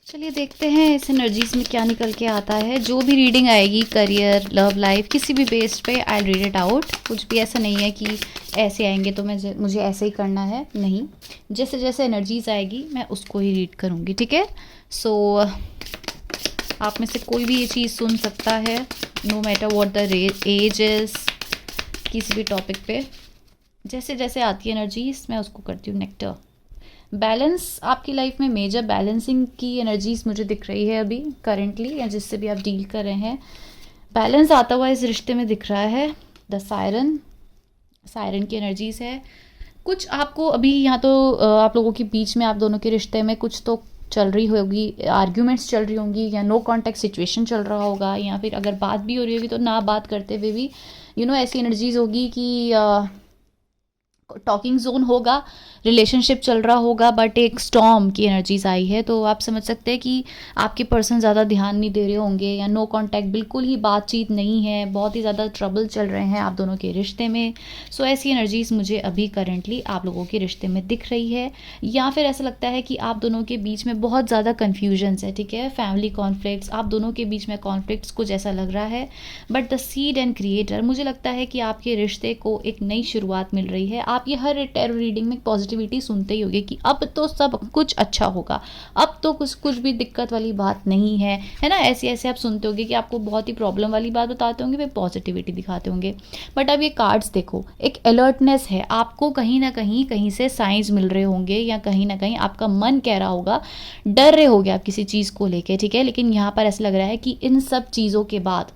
चलिए देखते हैं इस एनर्जीज में क्या निकल के आता है। जो भी रीडिंग आएगी करियर, लव लाइफ, किसी भी बेस्ड पे आई रीड इट आउट। कुछ भी ऐसा नहीं है कि ऐसे आएंगे तो मुझे ऐसे ही करना है, नहीं। जैसे जैसे एनर्जीज आएगी मैं उसको ही रीड करूँगी, ठीक है। सो आप में से कोई भी ये चीज़ सुन सकता है, no matter what the age is, किसी भी टॉपिक पे। जैसे जैसे आती है एनर्जीज मैं उसको करती हूँ नेक्टर। बैलेंस आपकी लाइफ में मेजर बैलेंसिंग की एनर्जीज मुझे दिख रही है अभी करेंटली, या जिससे भी आप डील कर रहे हैं। बैलेंस आता हुआ इस रिश्ते में दिख रहा है। द सायरन, सायरन की एनर्जीज है। कुछ आपको अभी यहाँ तो आप लोगों के बीच में, आप दोनों के रिश्ते में कुछ तो चल रही होगी, आर्ग्यूमेंट्स चल रही होंगी, या नो कांटेक्ट सिचुएशन चल रहा होगा, या फिर अगर बात भी हो रही होगी तो ना बात करते हुए भी ऐसी एनर्जीज होगी कि टॉकिंग जोन होगा, रिलेशनशिप चल रहा होगा, बट एक स्टॉर्म की एनर्जीज आई है। तो आप समझ सकते हैं कि आपके पर्सन ज़्यादा ध्यान नहीं दे रहे होंगे, या नो कांटेक्ट, बिल्कुल ही बातचीत नहीं है, बहुत ही ज़्यादा ट्रबल चल रहे हैं आप दोनों के रिश्ते में। सो ऐसी एनर्जीज मुझे अभी करेंटली आप लोगों के रिश्ते में दिख रही है। या फिर ऐसा लगता है कि आप दोनों के बीच में बहुत ज़्यादा कन्फ्यूजन्स है, ठीक है। फैमिली कॉन्फ्लिक्ट्स, आप दोनों के बीच में कॉन्फ्लिक्ट्स कुछ ऐसा लग रहा है। But the seed and creator, मुझे लगता है कि आपके रिश्ते को एक नई शुरुआत मिल रही है। आप ये हर टैरो रीडिंग में पॉजिटिविटी सुनते ही होंगे कि अब तो सब कुछ अच्छा होगा, अब तो कुछ भी दिक्कत वाली बात नहीं है ना। ऐसे ऐसे आप सुनते होंगे कि आपको बहुत ही प्रॉब्लम वाली बात बताते होंगे, वे पॉजिटिविटी दिखाते होंगे। बट अब ये कार्ड्स देखो, एक अलर्टनेस है, आपको कहीं ना कहीं कहीं से साइंस मिल रहे होंगे, या कहीं ना कहीं आपका मन कह रहा होगा, डर रहे होगे आप किसी चीज़ को लेके, ठीक है। लेकिन यहाँ पर ऐसा लग रहा है कि इन सब चीज़ों के बाद,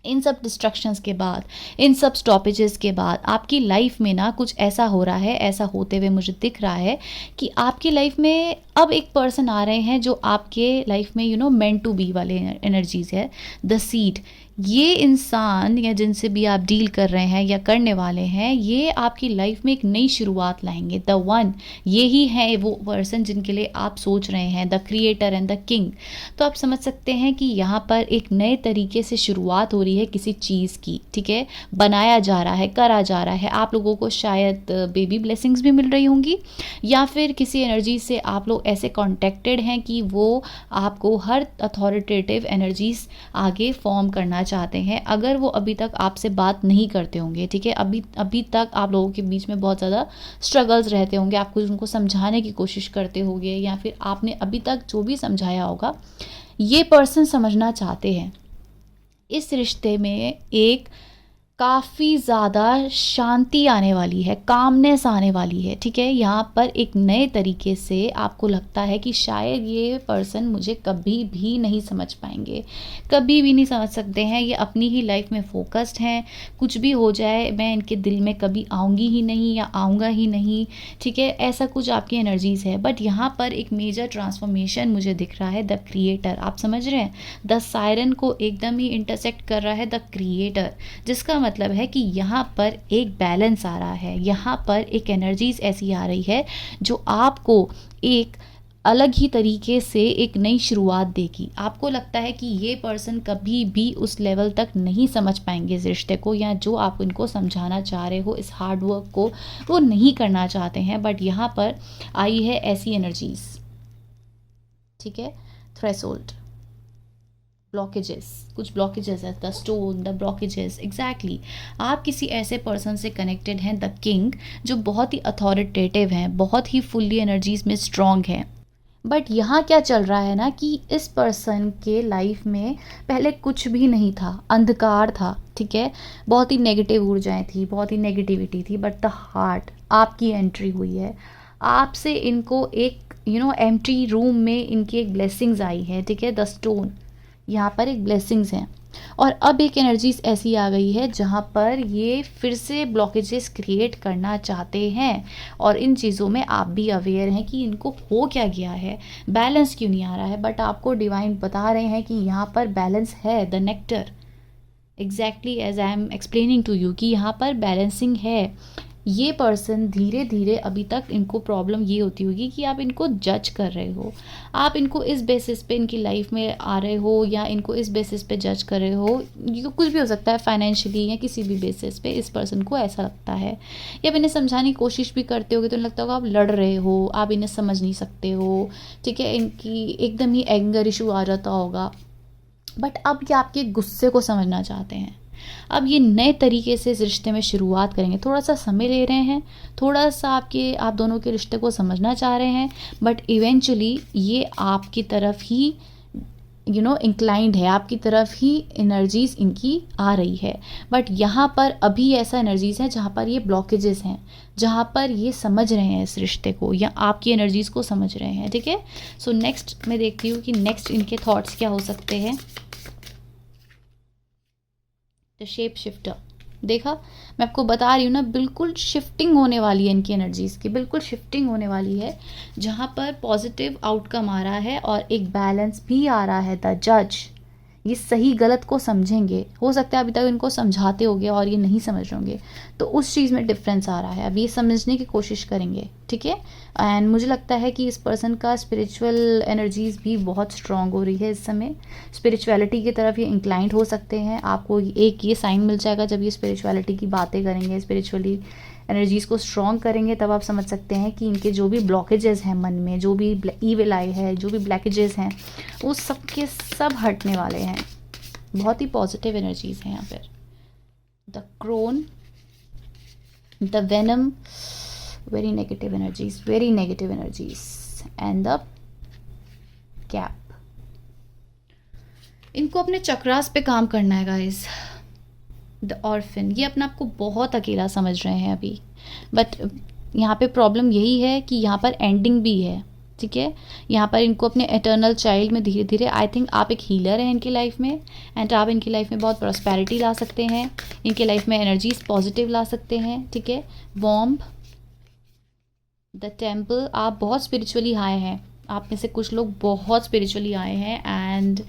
इन सब डिस्ट्रक्शंस के बाद, इन सब स्टॉपेजेस के बाद आपकी लाइफ में ना कुछ ऐसा हो रहा है, ऐसा होते हुए मुझे दिख रहा है कि आपकी लाइफ में अब एक पर्सन आ रहे हैं जो आपके लाइफ में मेंट टू बी वाले एनर्जीज है। द सीड, ये इंसान या जिनसे भी आप डील कर रहे हैं या करने वाले हैं, ये आपकी लाइफ में एक नई शुरुआत लाएंगे। द वन, ये ही है वो पर्सन जिनके लिए आप सोच रहे हैं, the creator and the king. तो आप समझ सकते हैं कि यहाँ पर एक नए तरीके से शुरुआत हो रही है किसी चीज़ की, ठीक है। बनाया जा रहा है, करा जा रहा है। आप लोगों को शायद बेबी ब्लेसिंग्स भी मिल रही होंगी, या फिर किसी एनर्जी से आप लोग ऐसे कॉन्टेक्टेड हैं कि वो आपको हर अथॉरिटेटिव एनर्जीज आगे फॉर्म करना चाहते हैं। अगर वो अभी तक आपसे बात नहीं करते होंगे, ठीक है, अभी तक आप लोगों के बीच में बहुत ज़्यादा स्ट्रगल्स रहते होंगे, आप कुछ उनको समझाने की कोशिश करते होंगे, या फिर आपने अभी तक जो भी समझाया होगा, ये पर्सन समझना चाहते हैं। इस रिश्ते में एक काफ़ी ज़्यादा शांति आने वाली है, कामनेस आने वाली है, ठीक है। यहाँ पर एक नए तरीके से आपको लगता है कि शायद ये पर्सन मुझे कभी भी नहीं समझ पाएंगे, कभी भी नहीं समझ सकते हैं। ये अपनी ही लाइफ में फोकस्ड हैं, कुछ भी हो जाए मैं इनके दिल में कभी आऊँगी ही नहीं या आऊँगा ही नहीं, ठीक है। ऐसा कुछ आपकी एनर्जीज़ है। बट यहाँ पर एक मेजर ट्रांसफॉर्मेशन मुझे दिख रहा है, द क्रिएटर। आप समझ रहे हैं, द सायरन को एकदम ही इंटरसेक्ट कर रहा है द क्रिएटर, जिसका मतलब है कि यहाँ पर एक बैलेंस आ रहा है, यहाँ पर एक एनर्जीज ऐसी आ रही है जो आपको एक अलग ही तरीके से एक नई शुरुआत देगी। आपको लगता है कि ये पर्सन कभी भी उस लेवल तक नहीं समझ पाएंगे इस रिश्ते को, या जो आप इनको समझाना चाह रहे हो, इस हार्ड वर्क को वो नहीं करना चाहते हैं। बट यहाँ पर आई है ऐसी एनर्जीज, ठीक है। थ्रेशोल्ड, ब्लॉकेजेस, कुछ ब्लॉकेजेस है, the stone, the blockages, exactly. आप किसी ऐसे पर्सन से कनेक्टेड हैं, द किंग, जो बहुत ही अथॉरिटेटिव हैं, बहुत ही फुल्ली एनर्जीज में स्ट्रॉन्ग है। बट यहाँ क्या चल रहा है ना कि इस पर्सन के लाइफ में पहले कुछ भी नहीं था, अंधकार था, ठीक है। बहुत ही नेगेटिव ऊर्जाएं थी, बहुत ही नेगेटिविटी थी। बट द हार्ट, आपकी एंट्री हुई है, आपसे इनको एक एम्प्टी रूम में इनकी एक ब्लेसिंग्स आई है, ठीक है। द स्टोन, यहाँ पर एक ब्लेसिंग्स हैं। और अब एक एनर्जीज ऐसी आ गई है जहाँ पर ये फिर से ब्लॉकेजेस क्रिएट करना चाहते हैं, और इन चीज़ों में आप भी अवेयर हैं कि इनको हो क्या गया है, बैलेंस क्यों नहीं आ रहा है। बट आपको डिवाइन बता रहे हैं कि यहाँ पर बैलेंस है, the nectar, exactly as I am explaining to you, कि यहाँ पर बैलेंसिंग है। ये पर्सन धीरे धीरे, अभी तक इनको प्रॉब्लम ये होती होगी कि आप इनको जज कर रहे हो, आप इनको इस बेसिस पे इनकी लाइफ में आ रहे हो, या इनको इस बेसिस पे जज कर रहे हो। ये कुछ भी हो सकता है, फाइनेंशियली या किसी भी बेसिस पे इस पर्सन को ऐसा लगता है। या आप इन्हें समझाने की कोशिश भी करते होगे तो लगता होगा आप लड़ रहे हो, आप इन्हें समझ नहीं सकते हो, ठीक है, इनकी एकदम ही एंगर इशू आ जाता होगा। बट अब ये आपके गुस्से को समझना चाहते हैं। अब ये नए तरीके से इस रिश्ते में शुरुआत करेंगे, थोड़ा सा समय ले रहे हैं, थोड़ा सा आप दोनों के रिश्ते को समझना चाह रहे हैं, बट इवेंचुअली ये आपकी तरफ ही इंक्लाइंड है, आपकी तरफ ही एनर्जीज इनकी आ रही है। बट यहाँ पर अभी ऐसा एनर्जीज है जहाँ पर ये ब्लॉकेजेस हैं, जहाँ पर ये समझ रहे हैं इस रिश्ते को, या आपकी एनर्जीज को समझ रहे हैं, ठीक है। सो नेक्स्ट मैं देखती हूँ कि नेक्स्ट इनके थॉट्स क्या हो सकते हैं। द शेप शिफ्टर, देखा, मैं आपको बता रही हूँ ना, बिल्कुल शिफ्टिंग होने वाली है इनकी एनर्जीज की, बिल्कुल शिफ्टिंग होने वाली है, जहाँ पर पॉजिटिव आउटकम आ रहा है और एक बैलेंस भी आ रहा है। द जज, ये सही गलत को समझेंगे। हो सकता है अभी तक इनको समझाते होंगे और ये नहीं समझ रहे होंगे, तो उस चीज़ में डिफरेंस आ रहा है। अब ये समझने की कोशिश करेंगे, ठीक है। एंड मुझे लगता है कि इस पर्सन का स्पिरिचुअल एनर्जीज भी बहुत स्ट्रांग हो रही है इस समय, स्पिरिचुअलिटी की तरफ ये इंक्लाइंड हो सकते हैं। आपको एक ये साइन मिल जाएगा जब ये स्पिरिचुअलिटी की बातें करेंगे, स्पिरिचुअली एनर्जीज़ को स्ट्रॉन्ग करेंगे, तब आप समझ सकते हैं कि इनके जो भी ब्लॉकेजेस हैं मन में, जो भी ईविल आई है, जो भी ब्लॉकेजेस हैं, वो सब के सब हटने वाले हैं। बहुत ही पॉजिटिव एनर्जीज़ हैं यहाँ पर। The crone, the venom, very negative energies, very negative energies, and the cap. इनको अपने चक्रास पे काम करना है गाइस। द ऑर्फन, ये अपने आप को बहुत अकेला समझ रहे हैं अभी, बट यहाँ पे प्रॉब्लम यही है कि यहाँ पर एंडिंग भी है, ठीक है। यहाँ पर इनको अपने एटर्नल चाइल्ड में धीरे धीरे, आई थिंक आप एक हीलर हैं इनकी लाइफ में, एंड आप इनकी लाइफ में बहुत प्रॉस्पेरिटी ला सकते हैं, इनके लाइफ में एनर्जीज पॉजिटिव ला सकते हैं, ठीक है। वॉम्ब, द टेम्पल, आप बहुत स्पिरिचुअली हाई हैं, आप में से कुछ लोग बहुत स्पिरिचुअली आए हैं, एंड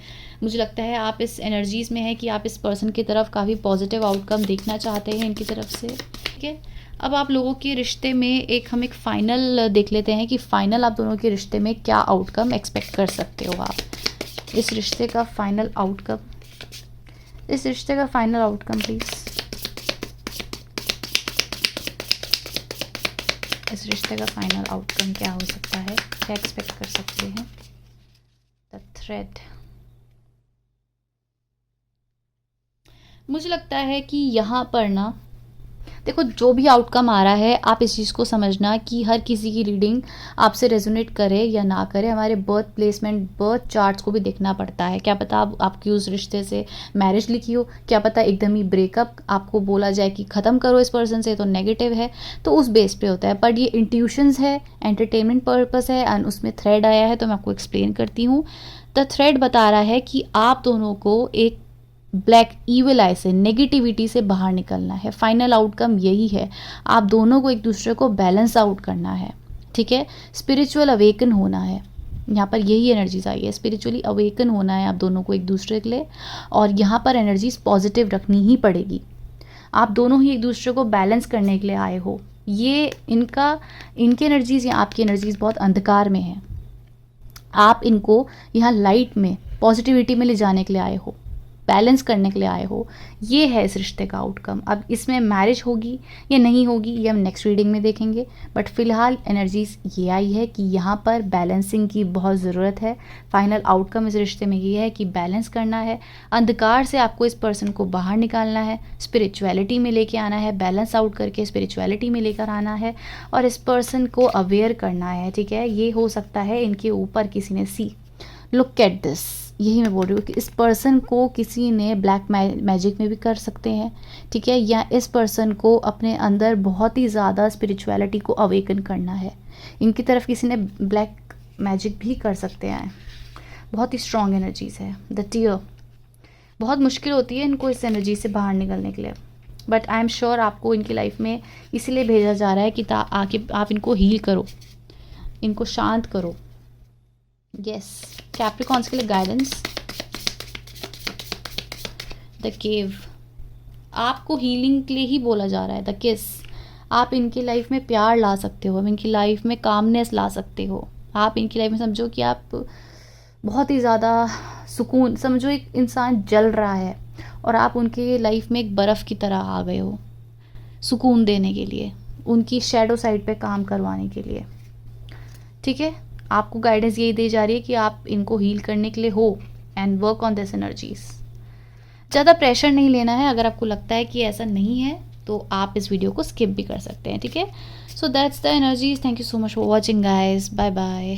मुझे लगता है आप इस एनर्जीज़ में हैं कि आप इस पर्सन की तरफ काफ़ी पॉजिटिव आउटकम देखना चाहते हैं इनकी तरफ से, ठीक है। अब आप लोगों के रिश्ते में हम एक फ़ाइनल देख लेते हैं कि फ़ाइनल आप दोनों के रिश्ते में क्या आउटकम एक्सपेक्ट कर सकते हो आप। इस रिश्ते का फ़ाइनल आउटकम, इस रिश्ते का फ़ाइनल आउटकम प्लीज़, इस रिश्ते का फ़ाइनल आउटकम क्या हो सकता है, क्या एक्सपेक्ट कर सकते हैं। द थ्रेड, मुझे लगता है कि यहाँ पर ना देखो, जो भी आउटकम आ रहा है आप इस चीज़ को समझना कि हर किसी की रीडिंग आपसे रेजोनेट करे या ना करे, हमारे बर्थ प्लेसमेंट, बर्थ चार्ट्स को भी देखना पड़ता है। क्या पता आपकी उस रिश्ते से मैरिज लिखी हो, क्या पता एकदम ही ब्रेकअप आपको बोला जाए कि ख़त्म करो इस पर्सन से, तो नेगेटिव है, तो उस बेस पे होता है। बट ये इंट्यूशंस है, एंटरटेनमेंट पर्पस है, एंड उसमें थ्रेड आया है, तो मैं आपको एक्सप्लेन करती हूँ। द थ्रेड बता रहा है कि आप दोनों को एक ब्लैक ईविल आई से, नेगेटिविटी से बाहर निकलना है। फाइनल आउटकम यही है, आप दोनों को एक दूसरे को बैलेंस आउट करना है, ठीक है। स्पिरिचुअल अवेकन होना है, यहाँ पर यही एनर्जीज आई है, स्पिरिचुअली अवेकन होना है आप दोनों को एक दूसरे के लिए, और यहाँ पर एनर्जीज पॉजिटिव रखनी ही पड़ेगी। आप दोनों ही एक दूसरे को बैलेंस करने के लिए आए हो। ये इनकी एनर्जीज या आपकी एनर्जीज बहुत अंधकार में है, आप इनको यहाँ लाइट में, पॉजिटिविटी में ले जाने के लिए आए हो, बैलेंस करने के लिए आए हो। ये है इस रिश्ते का आउटकम। अब इसमें मैरिज होगी या नहीं होगी ये हम नेक्स्ट रीडिंग में देखेंगे, बट फिलहाल एनर्जीज ये आई है कि यहाँ पर बैलेंसिंग की बहुत ज़रूरत है। फाइनल आउटकम इस रिश्ते में ये है कि बैलेंस करना है, अंधकार से आपको इस पर्सन को बाहर निकालना है, स्पिरिचुअलिटी में लेके आना है, बैलेंस आउट करके स्पिरिचुअलिटी में लेकर आना है, और इस पर्सन को अवेयर करना है, ठीक है। ये हो सकता है इनके ऊपर किसी ने लुक एट दिस, यही मैं बोल रही हूँ कि इस पर्सन को किसी ने ब्लैक मैजिक में भी कर सकते हैं, ठीक है, या इस पर्सन को अपने अंदर बहुत ही ज़्यादा स्पिरिचुअलिटी को अवेकन करना है, इनकी तरफ किसी ने ब्लैक मैजिक भी कर सकते हैं। बहुत ही स्ट्रॉन्ग एनर्जीज है। द टीयर, बहुत मुश्किल होती है इनको इस एनर्जी से बाहर निकलने के लिए, बट आई एम श्योर आपको इनकी लाइफ में इसीलिए भेजा जा रहा है कि आके आप इनको हील करो, इनको शांत करो। यस, कैप्रिकॉन्स के लिए गाइडेंस, द केव, आपको हीलिंग के लिए ही बोला जा रहा है। द किस, आप इनकी लाइफ में प्यार ला सकते हो, इनकी लाइफ में कामनेस ला सकते हो। आप इनकी लाइफ में समझो कि आप बहुत ही ज़्यादा सुकून, समझो एक इंसान जल रहा है और आप उनके लाइफ में एक बर्फ़ की तरह आ गए हो सुकून देने के लिए, उनकी शैडो साइड पे काम करवाने के लिए। ठीक है, आपको गाइडेंस यही दी जा रही है कि आप इनको हील करने के लिए हो and work on this energies. ज़्यादा प्रेशर नहीं लेना है, अगर आपको लगता है कि ऐसा नहीं है तो आप इस वीडियो को स्किप भी कर सकते हैं। ठीक है, so that's the energies. Thank you so much for watching guys, bye bye.